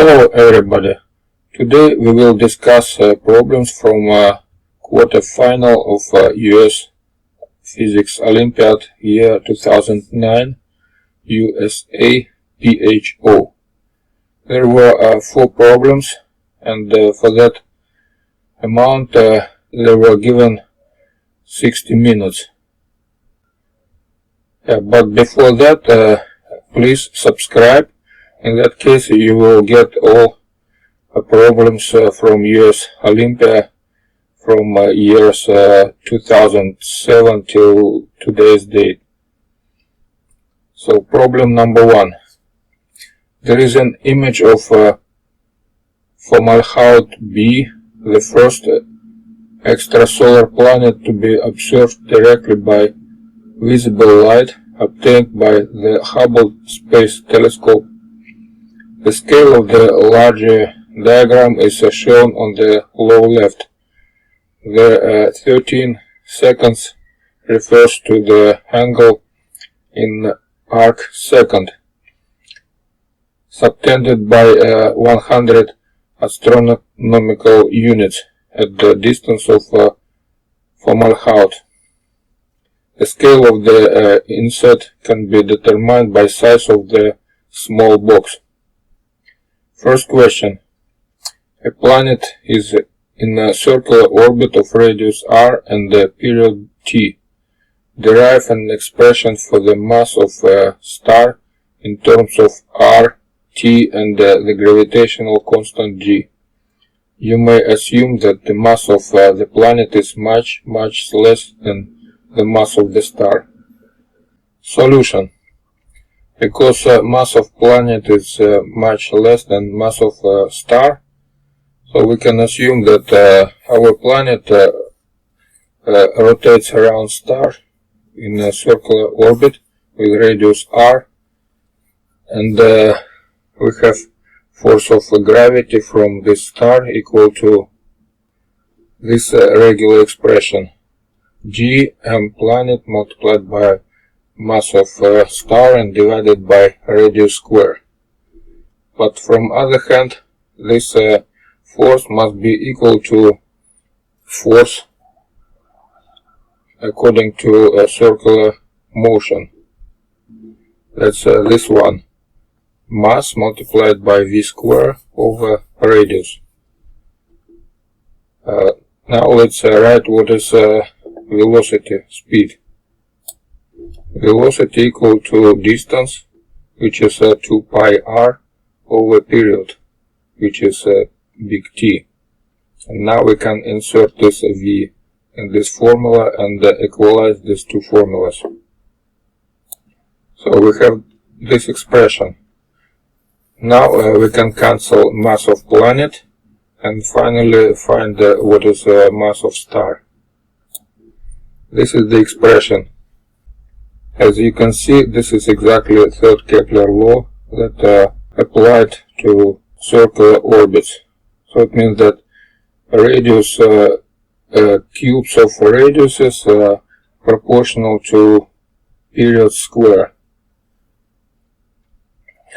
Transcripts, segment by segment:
Hello everybody. Today we will discuss problems from quarterfinal of US Physics Olympiad year 2009 USAPHO. There were 4 problems, and for that amount they were given 60 minutes. But before that, please subscribe. In that case, you will get all problems from US Olympia from years 2007 till today's date. So, problem number 1. There is an image of Formalhaut B, the first extrasolar planet to be observed directly by visible light obtained by the Hubble Space Telescope. The scale of the larger diagram is shown on the lower left. The 13 seconds refers to the angle in arc second, subtended by 100 astronomical units at the distance of Formalhaut. The scale of the inset can be determined by size of the small box. First question. A planet is in a circular orbit of radius r and the period t. Derive an expression for the mass of a star in terms of r, t, and the gravitational constant g. You may assume that the mass of the planet is much less than the mass of the star. Solution. Because mass of planet is much less than mass of star, so we can assume that our planet rotates around star in a circular orbit with radius r, and we have force of gravity from this star equal to this regular expression, g m planet multiplied by mass of star and divided by radius square. But from other hand, this force must be equal to force according to circular motion. That's this one, mass multiplied by v square over radius. Now let's write what is velocity, speed. Velocity equal to distance, which is 2 pi r over period, which is big T. And now we can insert this v in this formula and equalize these two formulas. So we have this expression. Now we can cancel mass of planet and finally find what is mass of star. This is the expression. As you can see, this is exactly a third Kepler law that applied to circular orbits. So it means that radius cubes of radius is proportional to period square.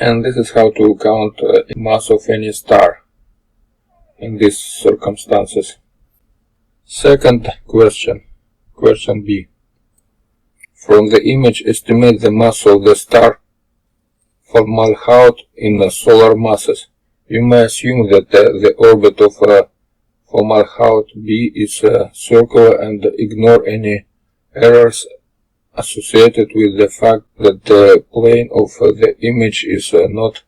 And this is how to count mass of any star in these circumstances. Second question, question B. From the image, estimate the mass of the star Formalhaut in solar masses. You may assume that the orbit of Formalhaut B is circular and ignore any errors associated with the fact that the plane of the image is not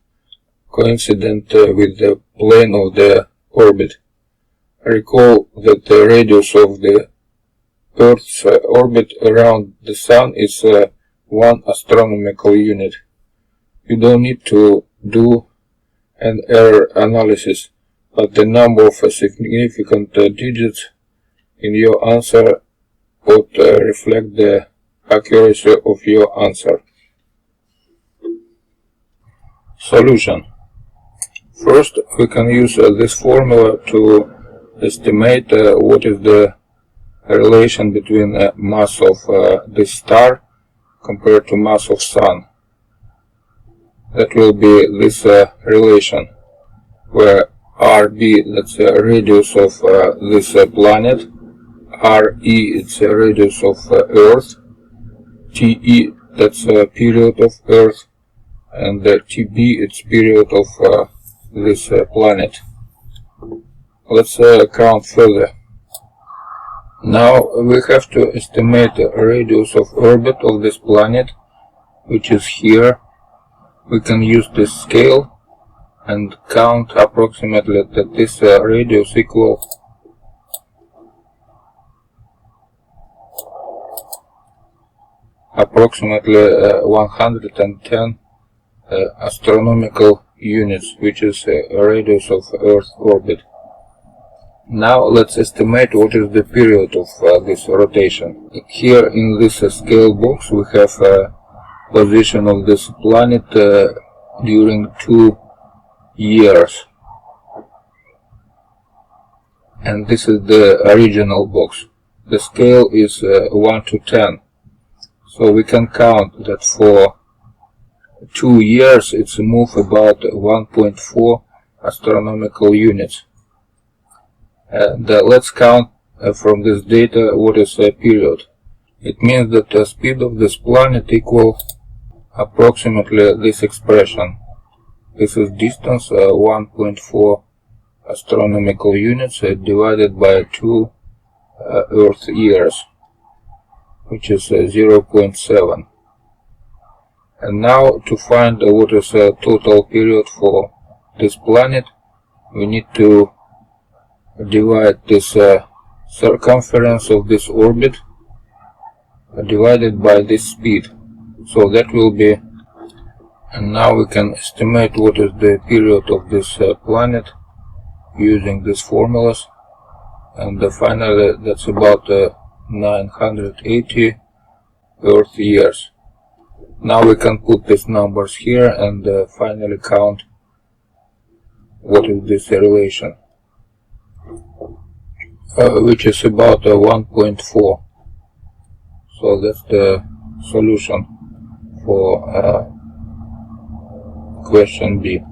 coincident with the plane of the orbit. Recall that the radius of the Earth's orbit around the Sun is 1 astronomical unit. You don't need to do an error analysis, but the number of significant digits in your answer would reflect the accuracy of your answer. Solution. First, we can use this formula to estimate what is the relation between mass of this star compared to mass of Sun. That will be this relation. where RB, that's the radius of this planet, RE, it's the radius of Earth, TE, that's a period of Earth, and TB, it's period of this planet. Let's count further. Now we have to estimate the radius of orbit of this planet, which is here. We can use this scale and count approximately that this radius equals approximately 110 astronomical units, which is a radius of Earth orbit. Now let's estimate what is the period of this rotation. Here in this scale box we have position of this planet during 2 years, and this is the original box. The scale is 1 to 10, so we can count that for 2 years it's moved about 1.4 astronomical units. And let's count from this data what is a period. It means that the speed of this planet equals approximately this expression. This is distance 1.4 astronomical units divided by 2 Earth years, which is 0.7. And now to find what is a total period for this planet, we need to divide this circumference of this orbit divided by this speed. So that will be, and now we can estimate what is the period of this planet using these formulas, and finally that's about 980 Earth years. Now we can put these numbers here and finally count what is this relation, which is about 1.4. So that's the solution for question B.